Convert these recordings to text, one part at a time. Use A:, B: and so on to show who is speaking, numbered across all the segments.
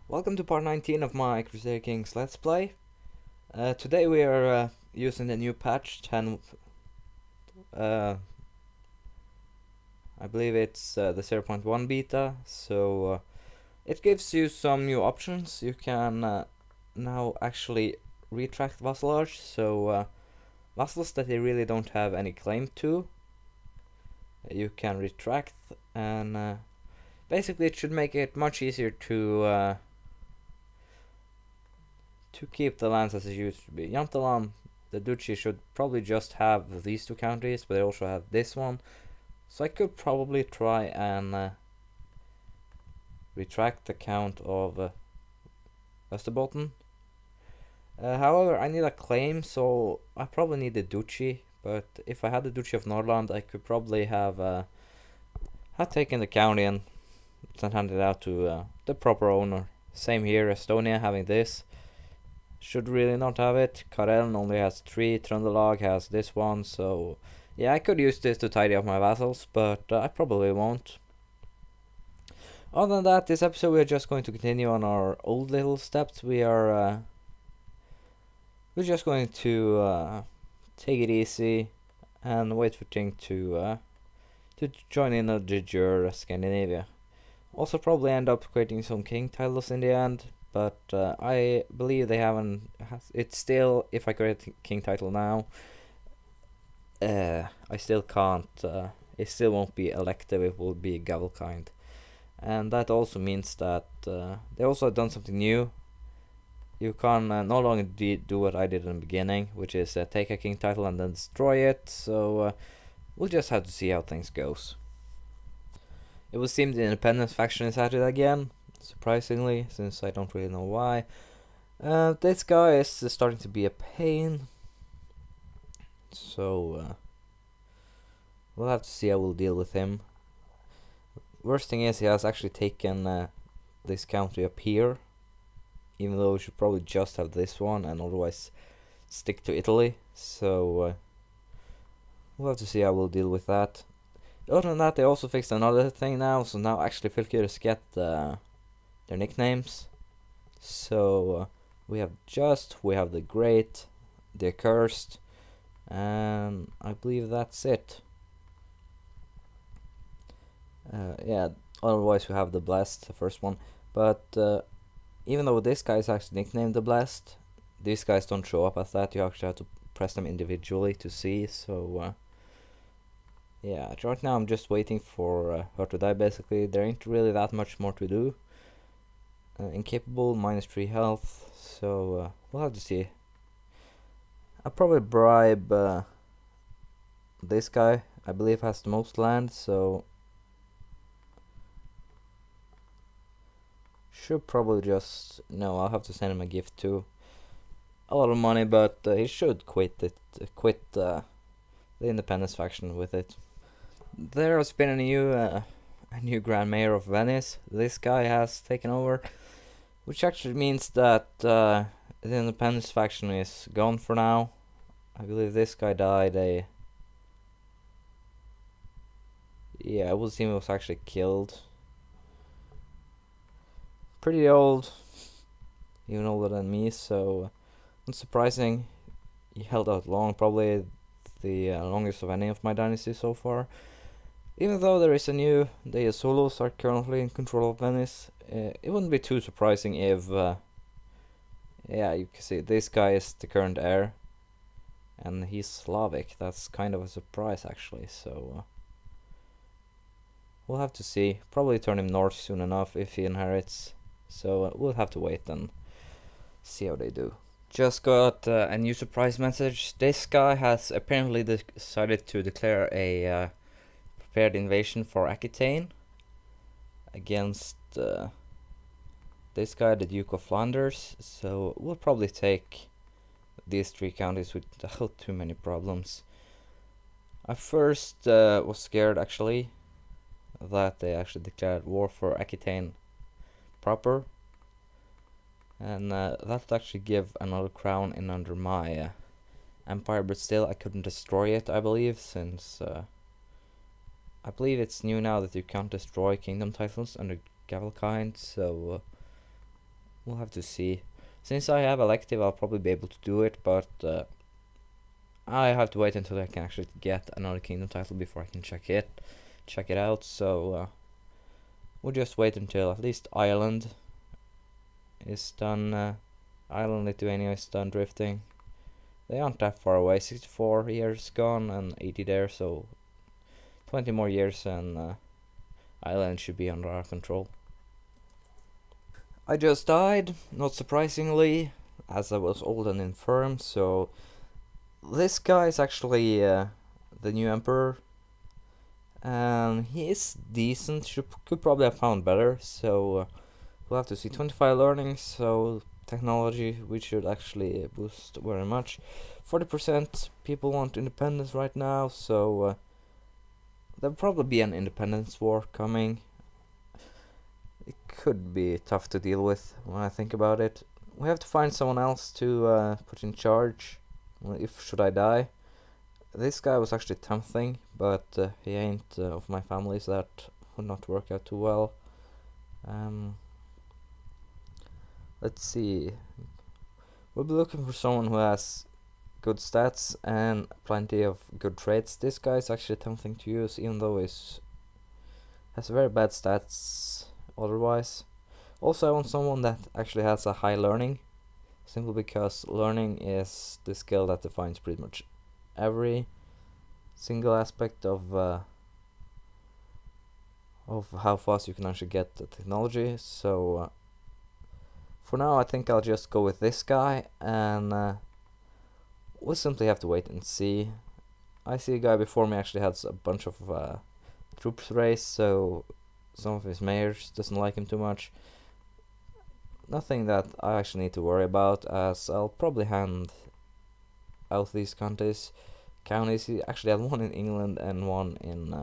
A: Welcome to part 19 of my Crusader Kings Let's Play. Today we are using the new patch 10. I believe it's the 0.1 beta, so it gives you some new options. You can now actually retract vassalage, so vassals that they really don't have any claim to, you can retract, and basically it should make it much easier to keep the lands as it used to be. Untill, the duchy should probably just have these two counties, but they also have this one. So I could probably try and retract the count of Westerbotten. However, I need a claim, so I probably need the duchy. But if I had the duchy of Nordland, I could probably have taken the county and handed it out to the proper owner. Same here, Estonia having this. Should really not have it. Karelen only has 3, Trøndelag has this one, so yeah, I could use this to tidy up my vassals, but I probably won't. Other than that, this episode we're just going to continue on our old little steps. We're just going to take it easy and wait for Ting to join in a Jujur Scandinavia. Also probably end up creating some king titles in the end. But I believe they haven't. It's still, if I create a king title now, I still can't. It still won't be elective. It will be Gavelkind, and that also means that they also have done something new. You can no longer do what I did in the beginning, which is take a king title and then destroy it. So we'll just have to see how things goes. It would seem the independence faction is at it again. Surprisingly, since I don't really know why. This guy is starting to be a pain, so we'll have to see how we'll deal with him. Worst thing is he has actually taken this county up here, even though we should probably just have this one and otherwise stick to Italy, so we'll have to see how we'll deal with that. Other than that, they also fixed another thing now, so now actually fylkers get their nicknames. So we have the Great, the Accursed, and I believe that's it. Yeah, otherwise we have the Blessed, the first one. But even though this guy is actually nicknamed the Blessed, these guys don't show up as that. You actually have to press them individually to see. So yeah, right now I'm just waiting for her to die. Basically, there ain't really that much more to do. Incapable, -3 health, so we'll have to see. I'll probably bribe this guy. I believe has the most land, so should probably just I'll have to send him a gift too. A lot of money, but he should quit the independence faction with it. There has been a new Grand Mayor of Venice. This guy has taken over, which actually means that the independence faction is gone for now. I believe this guy died yeah, I would assume he was actually killed. Pretty old, even older than me, so unsurprising. He held out long, probably the longest of any of my dynasties so far. Even though there is the Solos are currently in control of Venice, it wouldn't be too surprising if, yeah, you can see this guy is the current heir, and he's Slavic. That's kind of a surprise, actually, so we'll have to see. Probably turn him north soon enough if he inherits, so we'll have to wait and see how they do. Just got a new surprise message. This guy has apparently decided to declare a prepared invasion for Aquitaine against this guy, the Duke of Flanders. So we'll probably take these 3 counties without too many problems. I first was scared actually that they actually declared war for Aquitaine proper, and that would actually give another crown in under my empire, but still I couldn't destroy it, I believe, since I believe it's new now that you can't destroy kingdom titles under Gavelkind, so we'll have to see. Since I have elective, I'll probably be able to do it, but I have to wait until I can actually get another kingdom title before I can check it out. So we'll just wait until at least Ireland is done. Ireland, Lithuania is done drifting. They aren't that far away. 64 years gone and 80 there, so 20 more years and Ireland should be under our control. I just died, not surprisingly, as I was old and infirm, so this guy is actually the new emperor. He is decent, could probably have found better, so we'll have to see. 25 learning, so technology we should actually boost very much. 40% people want independence right now, so there'll probably be an independence war coming. It could be tough to deal with when I think about it. We have to find someone else to put in charge if should I die. This guy was actually tempting, but he ain't of my family, so that would not work out too well. Let's see. We'll be looking for someone who has good stats and plenty of good traits. This guy is actually tempting to use, even though he has very bad stats otherwise. Also, I want someone that actually has a high learning, simply because learning is the skill that defines pretty much every single aspect of how fast you can actually get the technology. So for now I think I'll just go with this guy, and we'll simply have to wait and see. I see a guy before me actually has a bunch of troops raised, so some of his mayors doesn't like him too much. Nothing that I actually need to worry about, as I'll probably hand out these counties. He actually had one in England and one in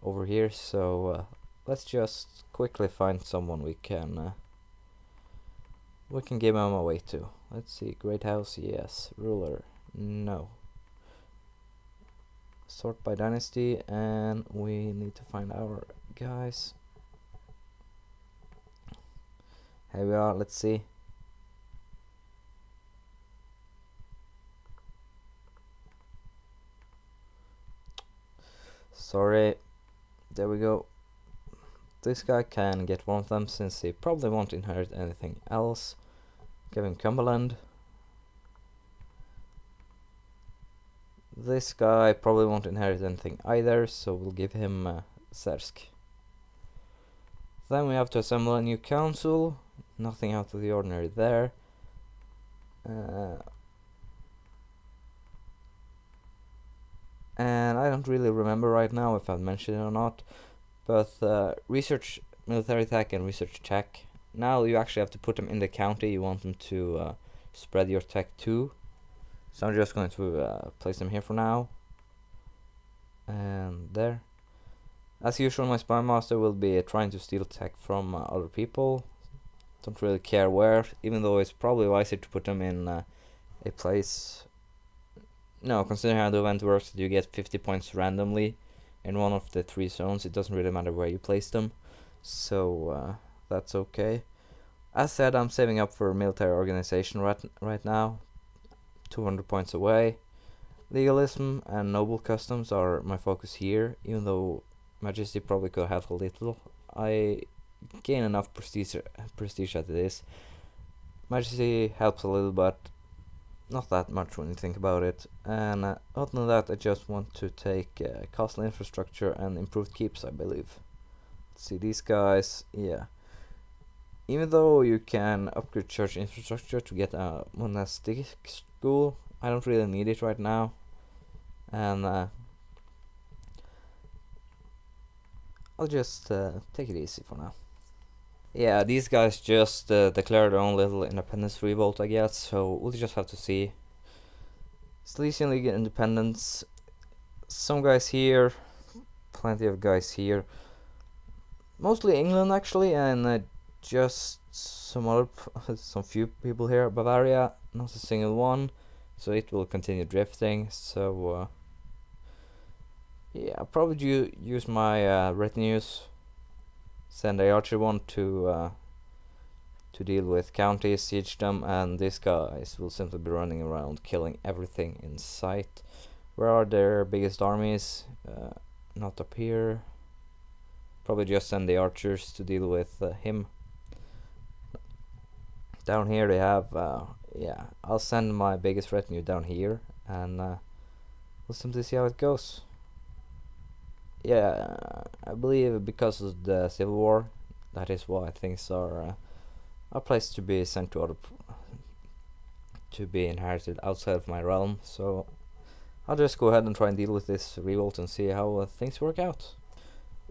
A: over here, so let's just quickly find someone we can give him away to. Let's see. Great house, yes. Ruler, no. Sort by dynasty, and we need to find our guys. Here we are. Let's see. Sorry. There we go. This guy can get one of them, since he probably won't inherit anything else. Give him Cumberland. This guy probably won't inherit anything either, so we'll give him Sersk. Then we have to assemble a new council. Nothing out of the ordinary there. And I don't really remember right now if I've mentioned it or not, but research military tech and research tech. Now you actually have to put them in the county you want them to spread your tech to. So I'm just going to place them here for now. And there. As usual, my spy master will be trying to steal tech from other people. Don't really care where, even though it's probably wiser to put them in a place. No, considering how the event works, you get 50 points randomly in one of the 3 zones. It doesn't really matter where you place them, so that's okay. As said, I'm saving up for military organization right now. 200 points away. Legalism and noble customs are my focus here, even though Majesty probably could have a little. I gain enough prestige as it is. Majesty helps a little, but not that much when you think about it. And other than that, I just want to take castle infrastructure and improved keeps, I believe. Let's see, these guys, yeah. Even though you can upgrade church infrastructure to get a monastic school, I don't really need it right now. And I'll just take it easy for now. Yeah, these guys just declared their own little independence revolt, I guess, so we'll just have to see. Silesian League independence. Some guys here, plenty of guys here. Mostly England, actually, and just some few people here. Bavaria, not a single one, so it will continue drifting. So yeah, I'll probably use my retinues. Send a archer one to to deal with counties, siege them, and these guys will simply be running around killing everything in sight. Where are their biggest armies? Not up here. Probably just send the archers to deal with him. Down here they have, yeah, I'll send my biggest retinue down here, and we'll simply see how it goes. Yeah, I believe because of the Civil War, that is why things are placed to be sent to other, to be inherited outside of my realm. So I'll just go ahead and try and deal with this revolt and see how things work out.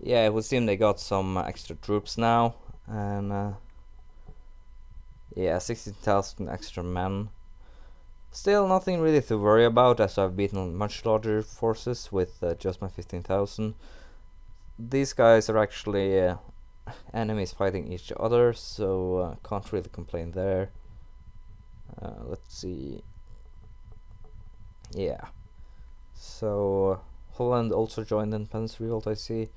A: Yeah, it would seem they got some extra troops now, and yeah, 16,000 extra men. Still nothing really to worry about, as I've beaten much larger forces with just my 15,000. These guys are actually enemies fighting each other, so can't really complain there. Let's see. Yeah. So Holland also joined the Independence Revolt, I see.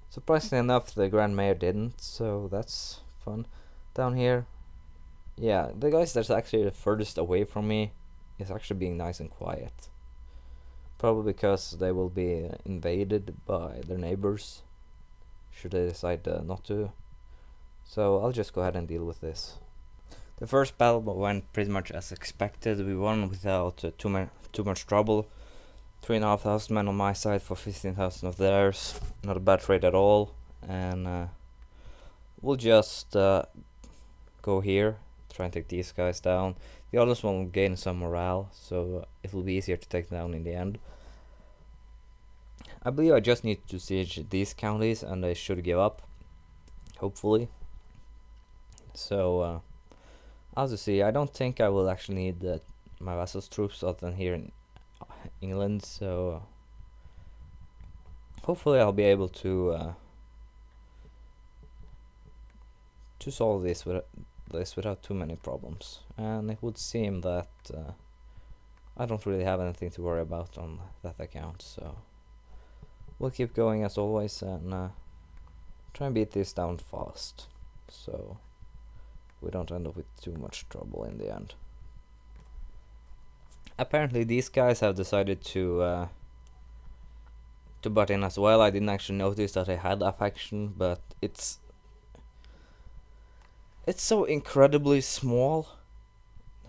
A: Surprisingly enough, the Grand Mayor didn't, so that's fun. Down here, yeah, the guys that's actually the furthest away from me is actually being nice and quiet. Probably because they will be invaded by their neighbors, should they decide not to. So I'll just go ahead and deal with this. The first battle went pretty much as expected. We won without too much trouble. 3,500 men on my side for 15,000 of theirs. Not a bad trade at all. And we'll just go here, try and take these guys down. The others will gain some morale, so it will be easier to take them down in the end. I believe I just need to siege these counties and they should give up, hopefully. So as you see, I don't think I will actually need my vassals' troops other than here in England, so hopefully I'll be able to solve this without too many problems. And it would seem that I don't really have anything to worry about on that account, so we'll keep going as always and try and beat this down fast, so we don't end up with too much trouble in the end. Apparently these guys have decided to butt in as well. I didn't actually notice that I had a faction, but it's so incredibly small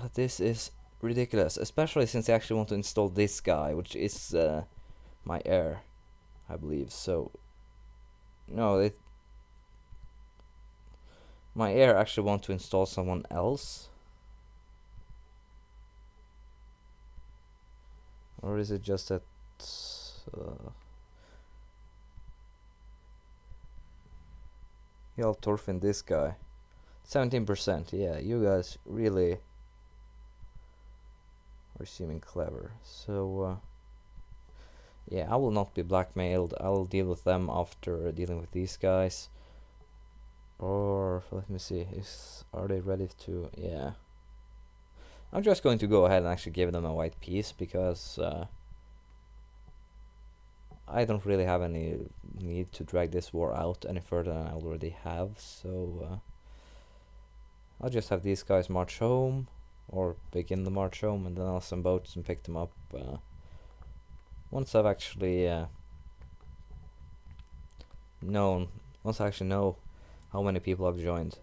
A: that this is ridiculous, especially since I actually want to install this guy, which is my heir, I believe. So no, my heir actually want to install someone else, or is it just that y'all Torfin this guy? 17%, yeah, you guys really are seeming clever. So yeah, I will not be blackmailed. I'll deal with them after dealing with these guys. Or let me see, are they ready to? Yeah, I'm just going to go ahead and actually give them a white piece, because I don't really have any need to drag this war out any further than I already have. So I'll just have these guys march home, or begin the march home, and then I'll send boats and pick them up once I've actually once I actually know how many people have joined.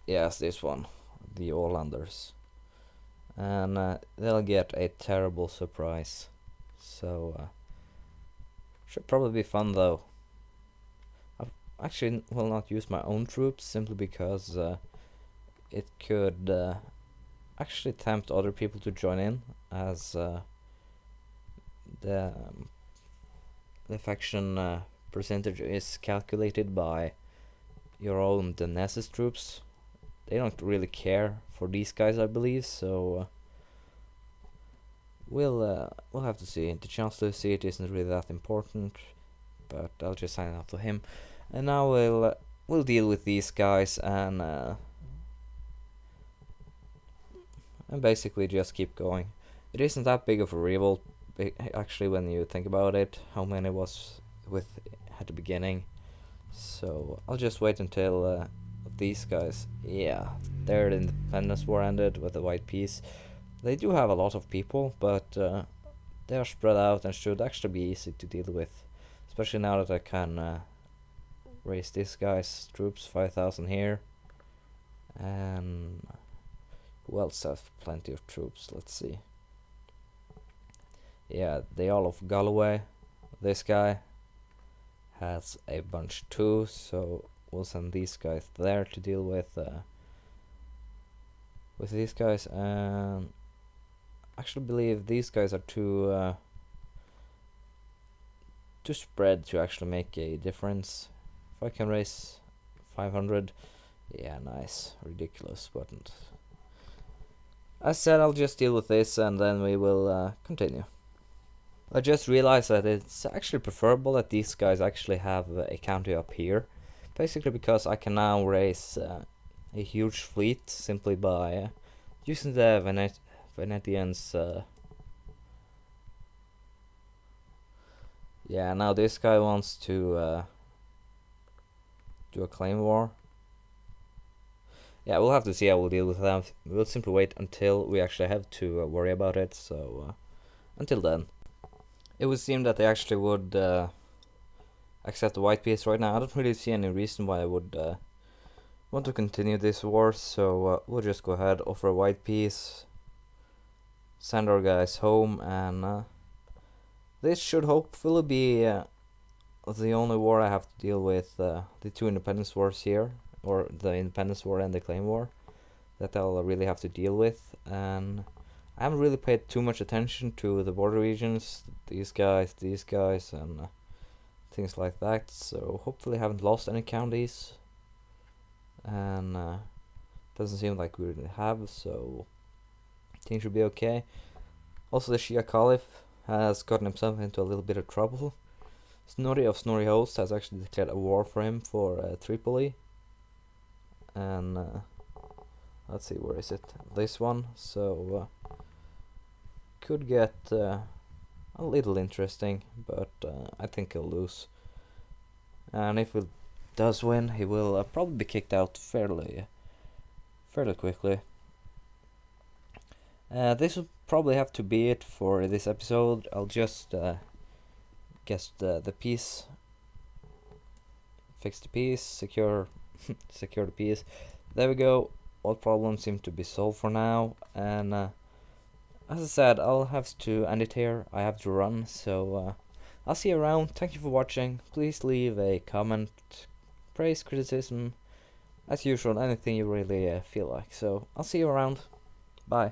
A: Yes, this one, the Orlanders, and they'll get a terrible surprise. So should probably be fun though. I actually will not use my own troops, simply because it could actually tempt other people to join in, as the faction percentage is calculated by your own Daenerys troops. They don't really care for these guys, I believe, so we'll have to see. The Chancellor seat isn't really that important, but I'll just sign up to him. And now we'll deal with these guys and basically just keep going. It isn't that big of a revolt, actually, when you think about it, how many was with at the beginning. So I'll just wait until these guys. Yeah, their independence war ended with the white peace. They do have a lot of people, but they are spread out and should actually be easy to deal with, especially now that I can raise this guy's troops 5,000 here. And who else have plenty of troops? Let's see. Yeah, the Earl of Galloway. This guy has a bunch too, so we'll send these guys there to deal with these guys. And actually believe these guys are too spread to actually make a difference. If I can raise 500, yeah, nice. Ridiculous, but as said, I'll just deal with this and then we will continue. I just realized that it's actually preferable that these guys actually have a county up here, basically because I can now raise a huge fleet simply by using the Venetians. Yeah, now this guy wants to do a claim war. Yeah, we'll have to see how we'll deal with that. We'll simply wait until we actually have to worry about it, so until then. It would seem that they actually would accept the white peace right now. I don't really see any reason why I would want to continue this war, so we'll just go ahead, offer a white peace, send our guys home, and this should hopefully be the only war I have to deal with, the two independence wars here, or the independence war and the claim war, that I'll really have to deal with. And I haven't really paid too much attention to the border regions, these guys, and things like that, so hopefully I haven't lost any counties, and doesn't seem like we really have, so things should be okay. Also, the Shia Caliph has gotten himself into a little bit of trouble. Snorri of Snorri Host has actually declared a war for him for Tripoli, and let's see, where is it? This one. So could get a little interesting, but I think he'll lose. And if he does win, he will probably be kicked out fairly quickly. This will probably have to be it for this episode. I'll just guess the peace, fix the peace, secure secure the peace. There we go. All problems seem to be solved for now, and as I said, I'll have to end it here. I have to run, so I'll see you around. Thank you for watching. Please leave a comment, praise, criticism, as usual, anything you really feel like. So I'll see you around. Bye.